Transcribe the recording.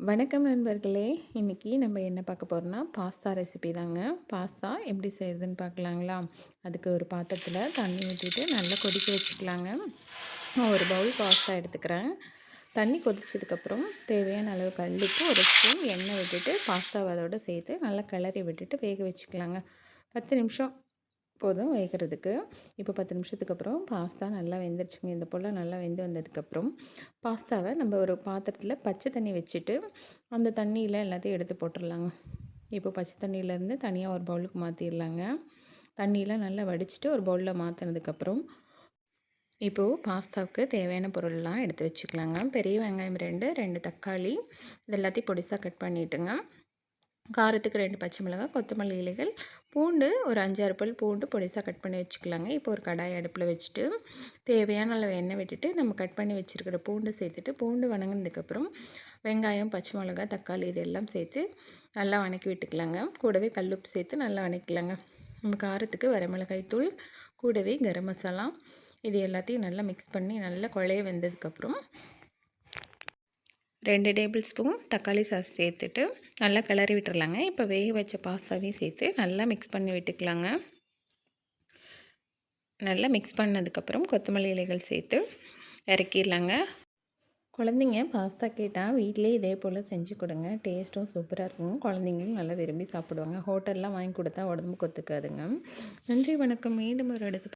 வணக்கம் நண்பர்களே. இன்றைக்கி நம்ம என்ன பார்க்க போகிறோம்னா பாஸ்தா ரெசிபி தாங்க. பாஸ்தா எப்படி செய்கிறதுன்னு பார்க்கலாங்களா? அதுக்கு ஒரு பாத்திரத்தில் தண்ணி ஊற்றிட்டு நல்லா கொதிக்க வச்சுக்கலாங்க. நான் ஒரு பவுல் பாஸ்தா எடுத்துக்கிறேன். தண்ணி கொதிச்சதுக்கப்புறம் தேவையான அளவு கல்லுப்பு, ஒரு ஸ்பூன் எண்ணெய் விட்டுட்டு பாஸ்தாவை அதோடு சேர்த்து நல்லா கிளறி விட்டுட்டு வேக வச்சுக்கலாங்க. 10 நிமிஷம் போதும் வேகிறதுக்கு. இப்போ 10 நிமிஷத்துக்கு அப்புறம் பாஸ்தா நல்லா வெந்துருச்சுங்க. இந்த போல் நல்லா வெந்து வந்ததுக்கப்புறம் பாஸ்தாவை நம்ம ஒரு பாத்திரத்தில் பச்சை தண்ணி வச்சுட்டு அந்த தண்ணியில் எல்லாத்தையும் எடுத்து போட்டுடலாங்க. இப்போ பச்சை தண்ணியிலேருந்து தனியாக ஒரு பவுலுக்கு மாற்றிடலாங்க. தண்ணியெலாம் நல்லா வடிச்சிட்டு ஒரு பவுலில் மாற்றினதுக்கப்புறம் இப்போது பாஸ்தாவுக்கு தேவையான பொருள்லாம் எடுத்து வச்சுக்கலாங்க. பெரிய வெங்காயம் 2 தக்காளி இது எல்லாத்தையும் பொடிசாக கட் பண்ணிவிட்டுங்க. காரத்துக்கு 2 பச்சை மிளகாய், கொத்தமல்லி இலைகள், பூண்டு ஒரு 5-6 பல் பூண்டு பொடிசாக கட் பண்ணி வச்சுக்கலாங்க. இப்போ ஒரு கடாய் அடுப்பில் வச்சுட்டு தேவையான அளவு எண்ணெய் விட்டுட்டு நம்ம கட் பண்ணி வச்சுருக்கிற பூண்டு சேர்த்துட்டு பூண்டு வணங்கினதுக்கப்புறம் வெங்காயம், பச்சை மிளகாய், தக்காளி இதெல்லாம் சேர்த்து நல்லா வணக்கி விட்டுக்கலாங்க. கூடவே கல்லுப்பு சேர்த்து நல்லா வணக்கிக்கலாங்க. நம்ம காரத்துக்கு வரமிளகாய் தூள், கூடவே கரம் மசாலா இது எல்லாத்தையும் நல்லா மிக்ஸ் பண்ணி நல்லா குழைய வெந்ததுக்கப்புறம் 2 டேபிள் ஸ்பூன் தக்காளி சாஸ் சேர்த்துட்டு நல்லா கிளறி விட்டுறலாங்க. இப்போ வேக வச்ச பாஸ்தாவையும் சேர்த்து நல்லா மிக்ஸ் பண்ணி விட்டுக்கலாங்க. நல்லா மிக்ஸ் பண்ணதுக்கப்புறம் கொத்தமல்லி இலைகள் சேர்த்து இறக்கிடலாங்க. குழந்தைங்க பாஸ்தா கேட்டால் வீட்டிலே இதே போல் செஞ்சு கொடுங்க. டேஸ்ட்டும் சூப்பராக இருக்கும். குழந்தைங்களும் நல்லா விரும்பி சாப்பிடுவாங்க. ஹோட்டல்லாம் வாங்கி கொடுத்தா உடம்புக்கு ஒத்துக்காதுங்க. நன்றி, வணக்கம். மீண்டும் ஒரு இடத்து